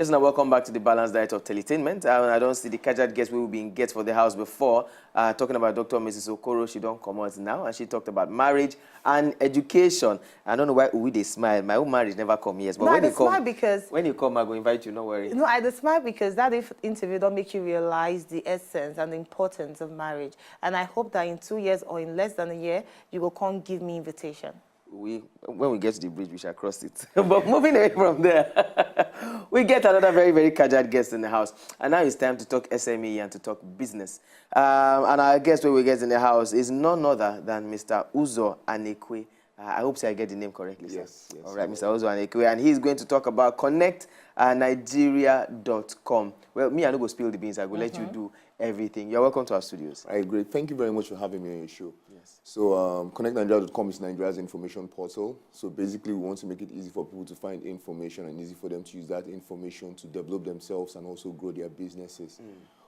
Yes, now welcome back to the Balanced Diet of Teletainment. I don't see the casual guest we will be in get for the house before. Talking about Dr. Mrs. Okoro, she don't come out now, and she talked about marriage and education. I don't know why we they smile. My own marriage never come yes, but no, when you come, because when you come, I go invite you. No worry. No, I smile because that interview don't make you realize the essence and the importance of marriage. And I hope that in 2 years or in less than a year, you will come give me invitation. When we get to the bridge, we shall cross it. But moving away from there, we get another very, very casual guest in the house. And now it's time to talk SME and to talk business. And our guest when we get in the house is none other than Mr. UZO ANEKWE. I hope I get the name correctly, sir. Yes. All right, Mr. UZO ANEKWE. And he's going to talk about connectnigeria.com. Well, me, I don't go spill the beans. I will let you do everything. You're welcome to our studios. All right, great. Thank you very much for having me on your show. Yes. So connectnigeria.com is Nigeria's information portal. So basically, we want to make it easy for people to find information and easy for them to use that information to develop themselves and also grow their businesses.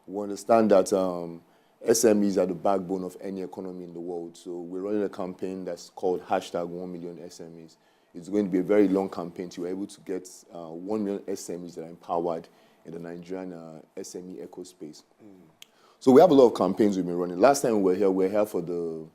We understand that SMEs are the backbone of any economy in the world. So we're running a campaign that's called #1,000,000 SMEs. It's going to be a very long campaign to be able to get 1 million SMEs that are empowered in the Nigerian SME eco space. So we have a lot of campaigns we've been running. Last time we were here for the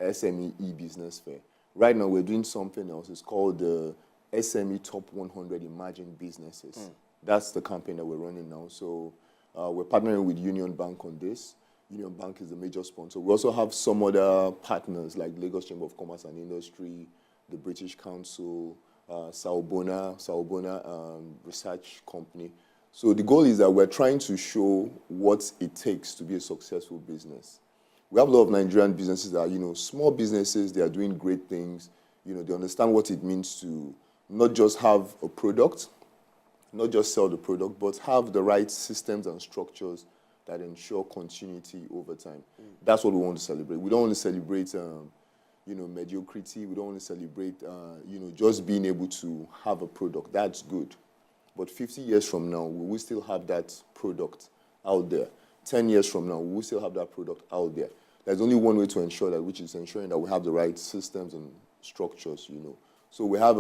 SME e-business fair. Right now we're doing something else. It's called the SME Top 100 Emerging Businesses. That's the campaign that we're running now. So we're partnering with Union Bank on this. Union Bank is the major sponsor. We also have some other partners like Lagos Chamber of Commerce and Industry, the British Council, Saubona Research Company. So the goal is that we're trying to show what it takes to be a successful business. We have a lot of Nigerian businesses that are, small businesses. They are doing great things. They understand what it means to not just have a product, not just sell the product, but have the right systems and structures that ensure continuity over time. That's what we want to celebrate. We don't want to celebrate, mediocrity. We don't want to celebrate, just being able to have a product. That's good. But 50 years from now, we will still have that product out there. 10 years from now, we will still have that product out there. There's only one way to ensure that, which is ensuring that we have the right systems and structures, So we have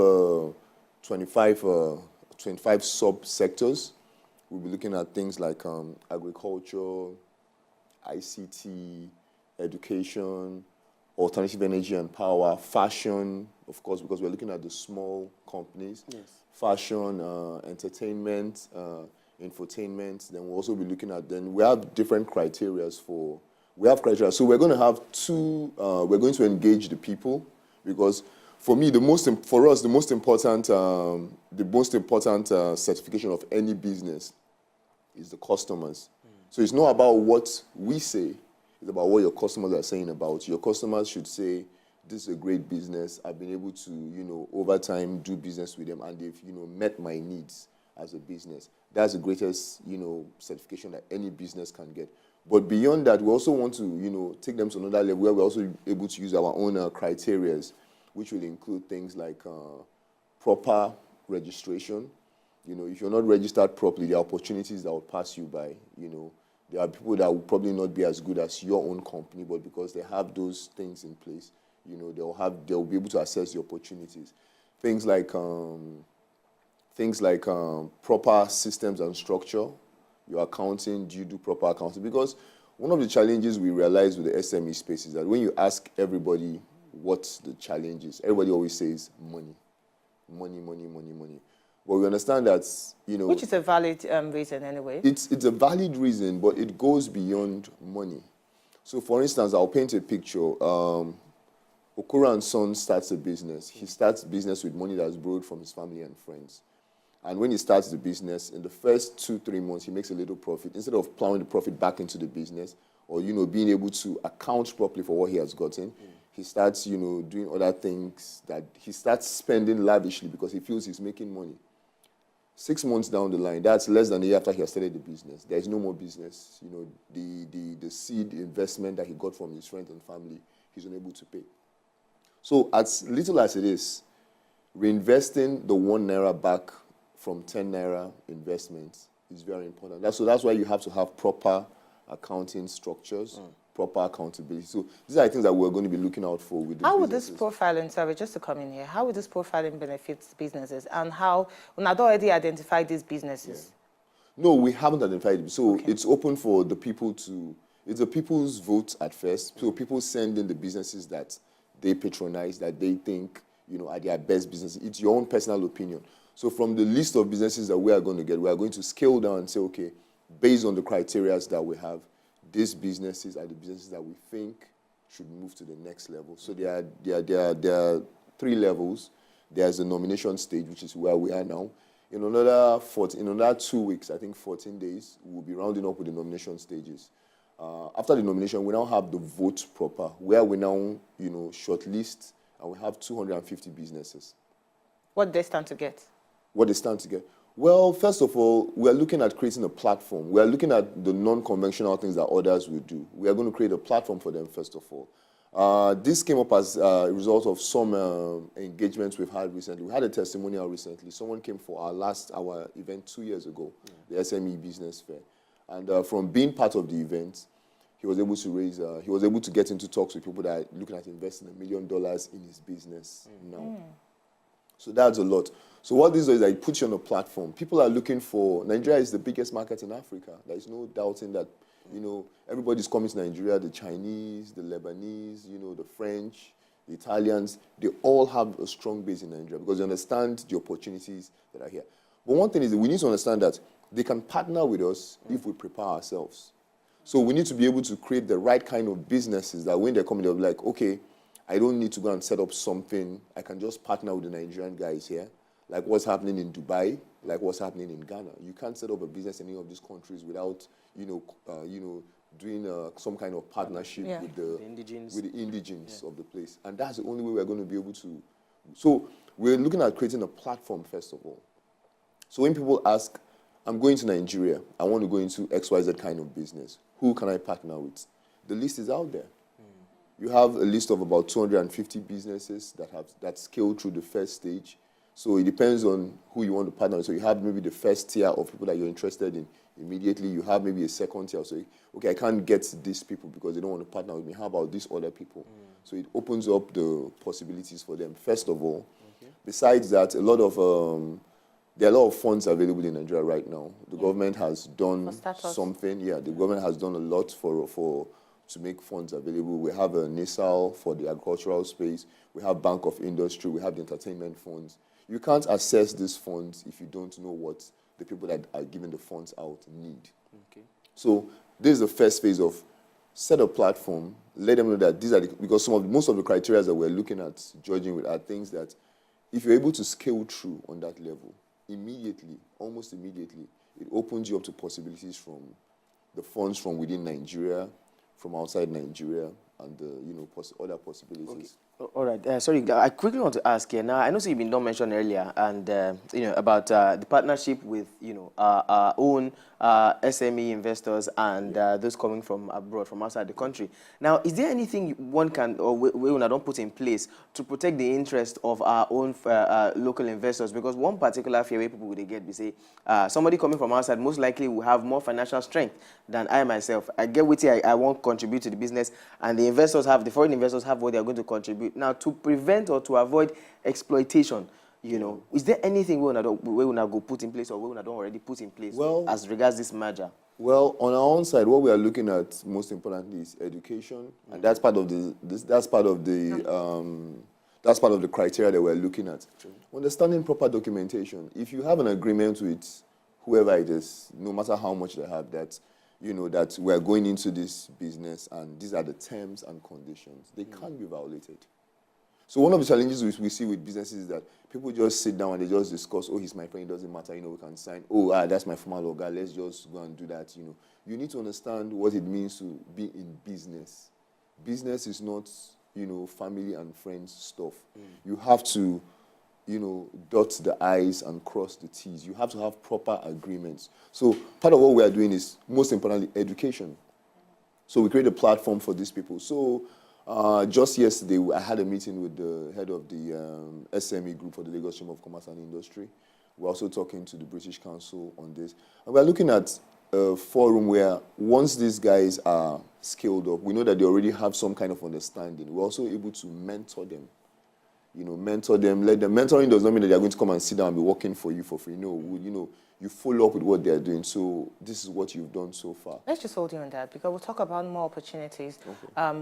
25 sub-sectors. We'll be looking at things like agriculture, ICT, education, alternative energy and power, fashion, of course, because we're looking at the small companies. Yes. Fashion, entertainment, infotainment. Then we'll also be looking at, we have different criteria. So we're going to have we're going to engage the people, because for me, the most important certification of any business is the customers. So it's not about what we say, it's about what your customers are saying about. Your customers should say, this is a great business. I've been able to, over time, do business with them, and they've, met my needs as a business. That's the greatest, certification that any business can get. But beyond that, we also want to, take them to another level where we're also able to use our own criteria, which will include things like proper registration. If you're not registered properly, there are opportunities that will pass you by. There are people that will probably not be as good as your own company, but because they have those things in place, they'll be able to assess the opportunities. Things like proper systems and structure. Your accounting, do you do proper accounting? Because one of the challenges we realize with the SME space is that when you ask everybody what the challenge is, everybody always says money. Money. But we understand that, Which is a valid reason anyway. It's a valid reason, but it goes beyond money. So for instance, I'll paint a picture. Okoro and Son starts a business. He starts business with money that's borrowed from his family and friends. And when he starts the business, in the first 2-3 months, he makes a little profit. Instead of plowing the profit back into the business or, being able to account properly for what he has gotten, he starts, doing other things that he starts spending lavishly because he feels he's making money. 6 months down the line, that's less than a year after he has started the business. There is no more business. The seed investment that he got from his friends and family, he's unable to pay. So as little as it is, reinvesting the 1 naira back from 10 naira investments is very important. That's why you have to have proper accounting structures, proper accountability. So these are things that we're going to be looking out for with the How would this businesses. profiling, sorry, just to come in here, how would this profiling benefit businesses, and how, when I'd already identified these businesses? No, we haven't identified it. So Okay. it's open for the people to, it's the people's vote at first. So people send in the businesses that they patronize, that they think, are their best businesses. It's your own personal opinion. So from the list of businesses that we are going to get, we are going to scale down and say, okay, based on the criteria that we have, these businesses are the businesses that we think should move to the next level. So there are 3 levels. There's the nomination stage, which is where we are now. In another 2 weeks, I think 14 days, we'll be rounding up with the nomination stages. After the nomination, we now have the vote proper, where we now, shortlist, and we have 250 businesses. What they stand to get? What they stand to get? Well, first of all, we are looking at creating a platform. We are looking at the non-conventional things that others will do. We are going to create a platform for them, first of all. This came up as a result of some engagements we've had recently. We had a testimonial recently. Someone came for our event 2 years ago, the SME Business Fair. And from being part of the event, he was able to get into talks with people that are looking at investing $1 million in his business now. So that's a lot. So what this does is that it puts you on a platform. People are looking for, Nigeria is the biggest market in Africa. There's no doubting that, everybody's coming to Nigeria, the Chinese, the Lebanese, the French, the Italians, they all have a strong base in Nigeria because they understand the opportunities that are here. But one thing is that we need to understand that they can partner with us if we prepare ourselves. So we need to be able to create the right kind of businesses that when they're coming, they'll be like, okay, I don't need to go and set up something. I can just partner with the Nigerian guys here, like what's happening in Dubai, like what's happening in Ghana. You can't set up a business in any of these countries without, doing some kind of partnership with the indigenes of the place. And that's the only way we're going to be able to. So we're looking at creating a platform, first of all. So when people ask, I'm going to Nigeria, I want to go into XYZ kind of business, who can I partner with? The list is out there. You have a list of about 250 businesses that scale through the first stage. So it depends on who you want to partner with. So you have maybe the first tier of people that you're interested in. Immediately, you have maybe a second tier. So, okay, I can't get these people because they don't want to partner with me. How about these other people? So it opens up the possibilities for them. First of all, besides that, there are a lot of funds available in Nigeria right now. The government has done something. Yeah, the government has done a lot to make funds available. We have a NISAL for the agricultural space. We have Bank of Industry. We have the entertainment funds. You can't access these funds if you don't know what the people that are giving the funds out need. Okay. So this is the first phase of set a platform, let them know that these are because most of the criteria that we're looking at judging with are things that if you're able to scale through on that level, almost immediately, it opens you up to possibilities from the funds from within Nigeria, from outside Nigeria, and other possibilities. Okay. All right. Sorry, I quickly want to ask here. Now, I know you've been mentioned earlier, and about the partnership with our own SME investors and those coming from abroad, from outside the country. Now, is there anything one can or we don't put in place to protect the interest of our own local investors? Because one particular fear where people would get, we say somebody coming from outside most likely will have more financial strength than I myself. I get what I won't contribute to the business, and the foreign investors have what they are going to contribute. Now, to prevent or to avoid exploitation, is there anything we will not go put in place or we will not already put in place as regards this merger? Well, on our own side, what we are looking at most importantly is education, and that's part of the criteria that we're looking at. Understanding proper documentation. If you have an agreement with whoever it is, no matter how much they have, that that we're going into this business and these are the terms and conditions, they can't be violated. So one of the challenges we see with businesses is that people just sit down and they just discuss, oh, he's my friend, it doesn't matter, we can sign. Oh, that's my former lawyer, let's just go and do that, You need to understand what it means to be in business. Business is not, family and friends stuff. You have to, dot the I's and cross the T's. You have to have proper agreements. So part of what we are doing is, most importantly, education. So we create a platform for these people. So just yesterday, I had a meeting with the head of the SME group for the Lagos Chamber of Commerce and Industry. We're also talking to the British Council on this. And we're looking at a forum where once these guys are scaled up, we know that they already have some kind of understanding. We're also able to mentor them. Mentor them, let them. Mentoring does not mean that they're going to come and sit down and be working for you for free. No, you follow up with what they're doing. So this is what you've done so far. Let's just hold you on that because we'll talk about more opportunities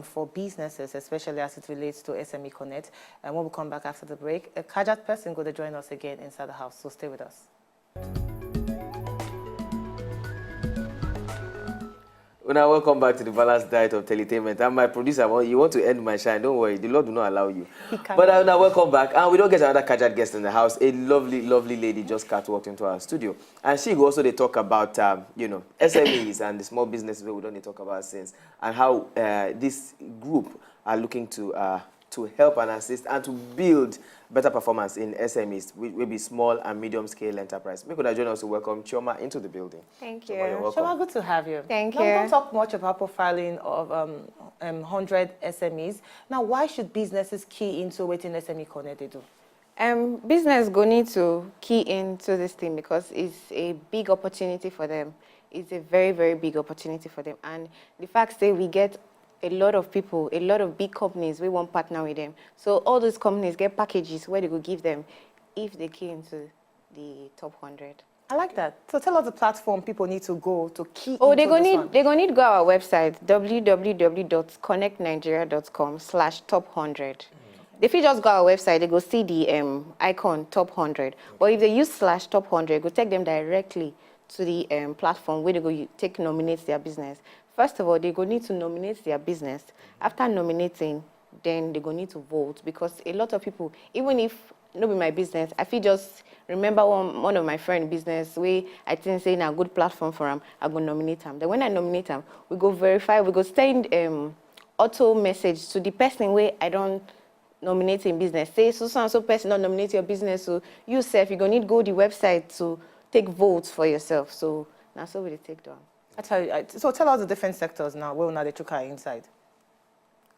for businesses, especially as it relates to SME Connect. And when we come back after the break, a Kajat person going to join us again inside the house. So stay with us. Now, welcome back to the balanced diet of teletainment. I'm my producer. You want to end my shine? Don't worry, the Lord will not allow you. But now, welcome back. And we don't get another Kajat guest in the house. A lovely, lovely lady just walked into our studio, and she also they talk about SMEs and the small businesses we don't need to talk about since, and how this group are looking to help and assist and to build better performance in SMEs, which will be small and medium scale enterprise. We could join us to welcome Chioma into the building. Thank you. Chioma, good to have you. Thank you. We don't talk much about profiling of 100 SMEs. Now, why should businesses key into what in SME Connect they do? Business go need to key into this thing because it's a big opportunity for them. It's a very, very big opportunity for them. And the fact that we get a lot of people, a lot of big companies, we want partner with them. So all those companies get packages where they will give them if they key into the top 100. I like that. So tell us the platform people need to go to key Oh, into they're going to need to go to our website, www.connectnigeria.com/top100. If you just go to our website, they go see the icon top 100. But if they use /top100, go take them directly to the platform where they go take nominate their business. First of all, they go need to nominate their business. After nominating, then they go need to vote because a lot of people, even if no be my business, I feel just remember one of my friend business where I think saying a good platform for them, I go nominate them. Then when I nominate them, we go verify, we go send auto message to the person where I don't nominate in business. Say so and so person not nominate your business, so you self you gonna need go the website to take votes for yourself. So now so we take down. So tell us the different sectors now. Where now they took our inside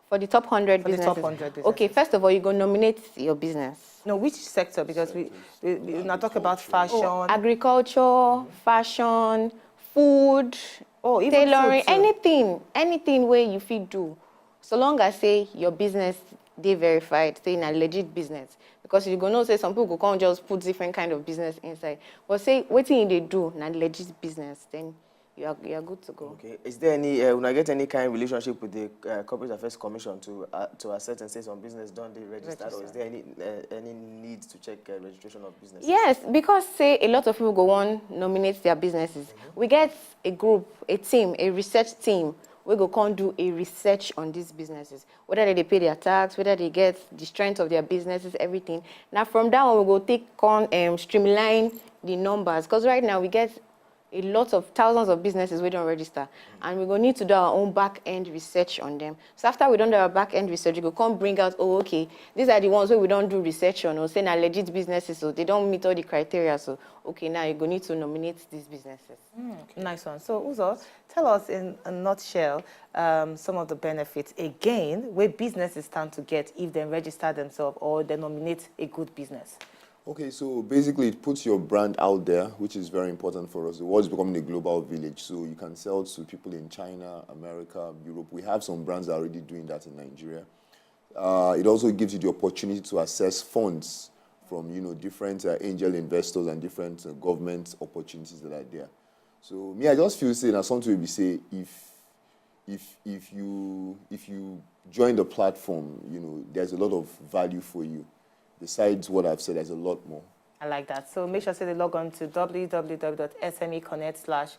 for the top 100 for businesses. The top 100 businesses. Okay, first of all, you go nominate your business. No, which sector? Because we now talk about fashion, agriculture, fashion, food, even tailoring, food anything where you fit do. So long as say your business they verified, saying a legit business. Because you're gonna say some people can't just put different kind of business inside. But say what thing they do, not legit business, then you are good to go. Okay. Is there any when I get any kind of relationship with the Corporate Affairs Commission to assess and say some business don't they register, or is there any need to check registration of businesses? Yes, because say a lot of people go on nominate their businesses. We get a group, a team, a research team. We go come do a research on these businesses, whether they pay their tax, whether they get the strength of their businesses, everything. Now from that one, we go take on streamline the numbers, because right now we get a lot of thousands of businesses we don't register, and we're going to need to do our own back-end research on them. So after we don't do our back-end research, we go come bring out, oh, okay, these are the ones where we don't do research on, or say they're legit businesses, so they don't meet all the criteria, so okay, now you're going to need to nominate these businesses. Nice one. So Uzo, tell us in a nutshell some of the benefits, again, where businesses stand to get if they register themselves or they nominate a good business. Okay, so basically it puts your brand out there, which is very important for us. The world is becoming a global village, so you can sell to people in China, America, Europe. We have some brands that are already doing that in Nigeria. It also gives you the opportunity to access funds from different angel investors and different government opportunities that are there. So me, I just feel saying as something we say, if you join the platform, there's a lot of value for you. Besides what I've said, there's a lot more. I like that. So make sure they log on to www.smeconnect/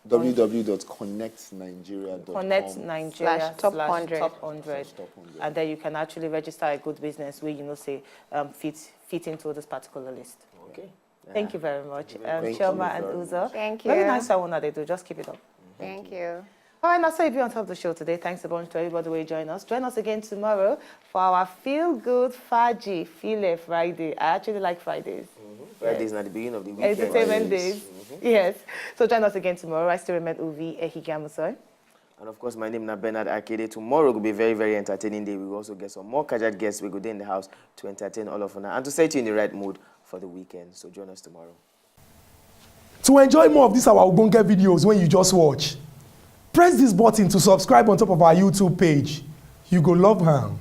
www.connectnigeria.com /top100. And then you can actually register a good business where fit into this particular list. Okay. Thank you very much. Chioma and Uzo. Thank you. Very nice one that they do. Just keep it up. Thank you. All right, now so if you're on top of the show today, thanks a bunch to everybody who will join us. Join us again tomorrow for our Feel Good Faji Feel Friday. I actually like Fridays. Fridays at the beginning of the week. Entertainment days. Yes. So join us again tomorrow. I still remain Uvi Ehigamusoy. And of course, my name is Bernard Akede. Tomorrow will be a very, very entertaining day. We will also get some more Kajat guests. We go there in the house to entertain all of us and to set you in the right mood for the weekend. So join us tomorrow. To enjoy more of these our ogbonge videos when you just watch, press this button to subscribe on top of our YouTube page. You go love am.